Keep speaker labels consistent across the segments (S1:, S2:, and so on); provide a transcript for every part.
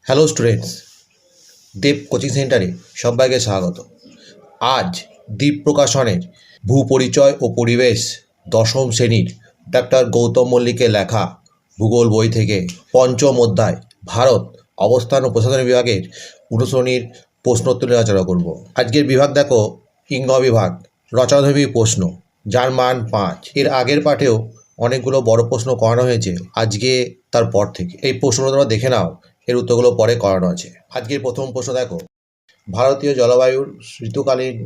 S1: Hello students, দেব coaching সেন্টারে সবাইকে স্বাগত। আজ দ্বীপ প্রকাশনের ভূপরিচয় ও পরিবেশ দশম শ্রেণীর ডাক্তার গৌতম মল্লিকের লেখা ভূগোল বই থেকে পঞ্চম অধ্যায় ভারত অবস্থান ও প্রশাসন বিভাগের অনুসরণীর প্রশ্নোত্তর নিয়ে আলোচনা করব। আজকের বিভাগ দেখো ইংগ বিভাগ, রচনাধর্মী প্রশ্ন, যার মান 5। এর আগের পাঠেও অনেকগুলো বড় প্রশ্ন করানো হয়েছে, আজকে তার পর থেকে এই প্রশ্নগুলো তোমরা দেখে নাও, এর উত্তরগুলো পরে করানো আছে। আজকের প্রথম প্রশ্ন দেখো, ভারতীয় জলবায়ুর ঋতুকালীন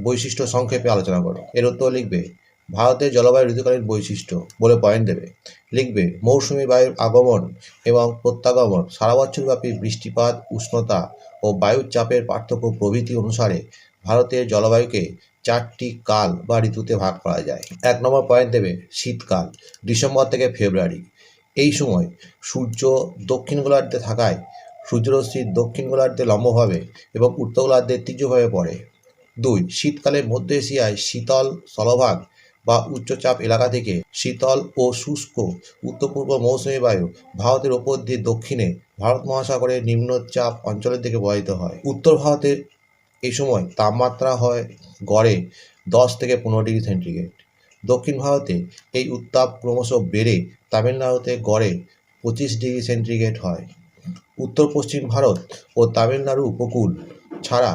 S1: বৈশিষ্ট্য সংক্ষেপে আলোচনা করো। এর উত্তর লিখবে ভারতের জলবায়ুর ঋতুকালীন বৈশিষ্ট্য বলে পয়েন্ট দেবে। লিখবে মৌসুমি বায়ুর আগমন এবং প্রত্যাগমন, সারা বছরব্যাপী বৃষ্টিপাত, উষ্ণতা ও বায়ুর চাপের পার্থক্য প্রভৃতি অনুসারে ভারতের জলবায়ুকে 4টি কাল বা ঋতুতে ভাগ করা যায়। 1 নম্বর পয়েন্ট দেবে শীতকাল, ডিসেম্বর থেকে ফেব্রুয়ারি। এই সময় সূর্য দক্ষিণ গোলার্ধে থাকায় সূর্যরশ্মি দক্ষিণ গোলার্ধে লম্বভাবে এবং উত্তর গোলার্ধে তীর্যভাবে পড়ে। 2. শীতকালে মধ্য এশিয়ায় শীতল স্থলভাগ বা উচ্চচাপ এলাকা থেকে শীতল ও শুষ্ক উত্তর পূর্ব মৌসুমী বায়ু ভারতের ওপর দিয়ে দক্ষিণে ভারত মহাসাগরের নিম্নচাপ অঞ্চলের দিকে প্রবাহিত হয়। উত্তর ভারতে এই সময় তাপমাত্রা হয় গড়ে 10 থেকে 15 ডিগ্রি সেন্টিগ্রেড। দক্ষিণ ভারতে এই উত্তাপ ক্রমশ বেড়ে তামিলনাড়ুতে গড়ে 25 ডিগ্রি সেন্টিগ্রেড হয়। উত্তর পশ্চিম ভারত ও তামিলনাড়ু উপকূল ছাড়া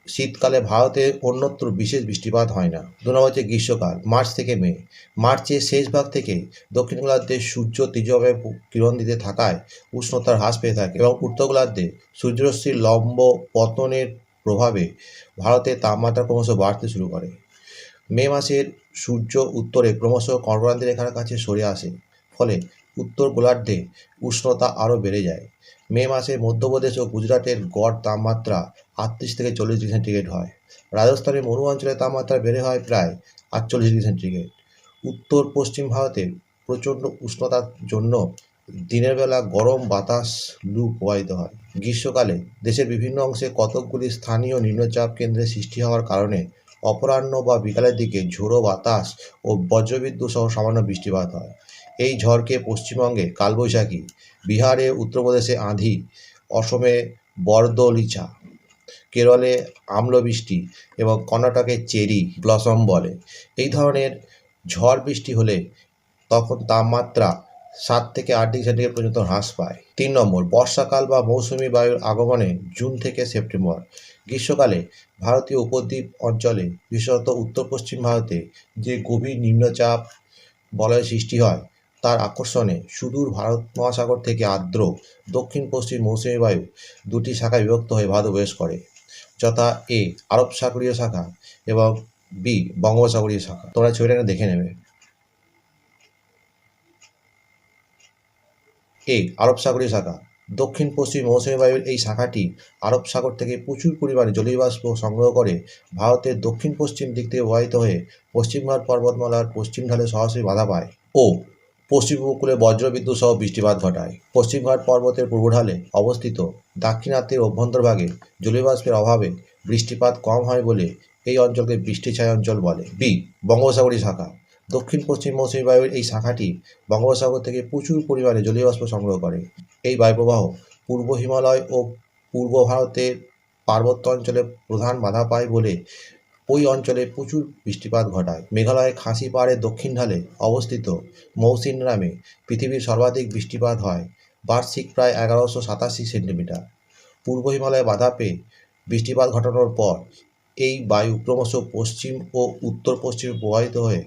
S1: শীতকালে ভারতে অন্যত্র বিশেষ বৃষ্টিপাত হয় না। 2 নম্বর হচ্ছে গ্রীষ্মকাল, মার্চ থেকে মে। মার্চের শেষ ভাগ থেকে দক্ষিণ গোলার্ধে সূর্য তীব্রভাবে কিরণ দিতে থাকায় উষ্ণতার হ্রাস পেয়ে থাকে এবং উত্তর গোলার্ধে সূর্যরশ্মির লম্ব পতনের প্রভাবে ভারতের তাপমাত্রা ক্রমশ বাড়তে শুরু করে। মে মাসের সূর্য উত্তরে ক্রমশ কর্কটক্রান্তি রেখার কাছে সরে আসে, ফলে উত্তর গোলার্ধে উষ্ণতা আরও বেড়ে যায়। মে মাসে মধ্যপ্রদেশ ও গুজরাটের গড় তাপমাত্রা 38 থেকে 40 ডিগ্রি সেন্টিগ্রেড হয়। রাজস্থানের মরু অঞ্চলের তাপমাত্রা বেড়ে হয় প্রায় 48 ডিগ্রি সেন্টিগ্রেড। উত্তর পশ্চিম ভারতের প্রচণ্ড উষ্ণতার জন্য দিনের বেলা গরম বাতাস লু প্রবাহিত হয়। গ্রীষ্মকালে দেশের বিভিন্ন অংশে কতকগুলি স্থানীয় নিম্নচাপ কেন্দ্রের সৃষ্টি হওয়ার কারণে অপরাহ্ন বা বিকালের দিকে ঝোড়ো বাতাস ও বজ্রবিদ্যুৎ সহ সামান্য বৃষ্টিপাত হয়। এই ঝড়কে পশ্চিমবঙ্গে কালবৈশাখী, বিহারে উত্তরপ্রদেশে আঁধি, অসমে বরদলিচা, কেরলে আম্লবৃষ্টি এবং কর্ণাটকে চেরি ব্লসম বলে। এই ধরনের ঝড় বৃষ্টি হলে তখন তাপমাত্রা 7 থেকে 8 ডিগ্রি সেন্টিগ্রেড পর্যন্ত হ্রাস পায়। 3 নম্বর বর্ষাকাল বা মৌসুমি বায়ুর আগমনে জুন থেকে সেপ্টেম্বর। গ্রীষ্মকালে ভারতীয় উপদ্বীপ অঞ্চলে, বিশেষত উত্তর পশ্চিম ভারতে যে গভীর নিম্নচাপ বলয়ের সৃষ্টি হয় তার আকর্ষণে সুদূর ভারত মহাসাগর থেকে আর্দ্র দক্ষিণ পশ্চিম মৌসুমী বায়ু 2টি শাখায় বিভক্ত হয়ে ভারতে প্রবেশ করে, যথা এ আরব সাগরীয় শাখা এবং বি বঙ্গোপসাগরীয় শাখা। তোমরা ছবিটা দেখে নেবে। এ আরব সাগরীয় শাখা, দক্ষিণ পশ্চিম মৌসুমী বায়ুর এই শাখাটি আরব সাগর থেকে প্রচুর পরিমাণে জলীয় বাষ্প সংগ্রহ করে ভারতের দক্ষিণ পশ্চিম দিক থেকে প্রবাহিত হয়ে পশ্চিমঘাট পর্বতমালার পশ্চিম ঢালে সরাসরি বাধা পায় ও পশ্চিম উপকূলে বজ্রবিদ্যুৎ সহ বৃষ্টিপাত ঘটায়। পশ্চিমঘাট পর্বতের পূর্ব ঢালে অবস্থিত দাক্ষিণাত্যের অভ্যন্তরভাগে জলীয় বাষ্পের অভাবে বৃষ্টিপাত কম হয় বলে এই অঞ্চলকে বৃষ্টিছায়া অঞ্চল বলে। বি বঙ্গোপসাগরীয় শাখা, দক্ষিণ পশ্চিম মৌসুমী বায়ুর এই শাখাটি বঙ্গোপসাগর থেকে প্রচুর পরিমাণে জলীয় বাষ্প সংগ্রহ করে। এই বায়ুপ্রবাহ পূর্ব হিমালয় ও পূর্ব ভারতের পার্বত্য অঞ্চলে প্রধান বাধা পায় বলে ওই অঞ্চলে প্রচুর বৃষ্টিপাত ঘটায়। মেঘালয়ের খাসি পাহাড়ের দক্ষিণ ঢালে অবস্থিত মৌসিনরামে পৃথিবীর সর্বাধিক বৃষ্টিপাত হয়, বার্ষিক প্রায় 1187 সেন্টিমিটার। পূর্ব হিমালয়ে বাধা পেয়ে বৃষ্টিপাত ঘটানোর পর এই বায়ু ক্রমশ পশ্চিম ও উত্তর পশ্চিমে প্রবাহিত হয়ে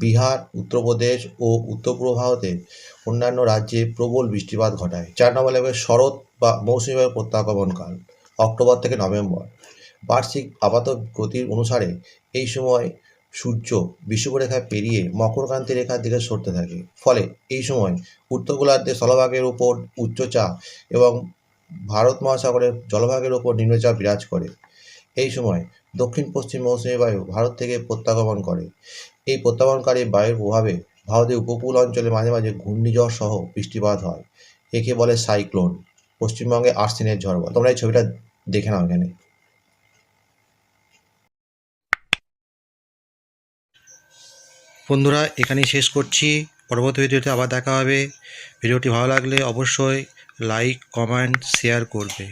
S1: বিহার, উত্তরপ্রদেশ ও উত্তর পূর্ব ভারতের অন্যান্য রাজ্যে প্রবল বৃষ্টিপাত ঘটায়। 4 নম্বর লাগবে শরৎ বা মৌসুমী বায়ুর প্রত্যাগমনকাল, অক্টোবর থেকে নভেম্বর। বার্ষিক আপাত গতির অনুসারে এই সময় সূর্য বিষুবরেখা পেরিয়ে মকরক্রান্তি রেখার দিকে সরতে থাকে, ফলে এই সময় উত্তর গোলার্ধের স্থলভাগের উপর উচ্চচাপ এবং ভারত মহাসাগরের জলভাগের উপর নিম্নচাপ বিরাজ করে। এই সময় দক্ষিণ পশ্চিম মৌসুমী বায়ু ভারত থেকে প্রত্যাগমন করে। এই প্রত্যাগমনকারী বায়ুর প্রভাবে ভারতের উপকূল অঞ্চলে মাঝে মাঝে ঘূর্ণিঝড় সহ বৃষ্টিপাত হয়। একে বলে সাইক্লোন। পশ্চিমবঙ্গে আশ্বিনের ঝড় বলে। তোমরা এই ছবিটা দেখে নাও এখানে। বন্ধুরা, এখানেই শেষ করছি। পরবর্তী ভিডিওতে আবার দেখা হবে। ভিডিওটি ভালো লাগলে অবশ্যই
S2: লাইক কমেন্ট শেয়ার করবে।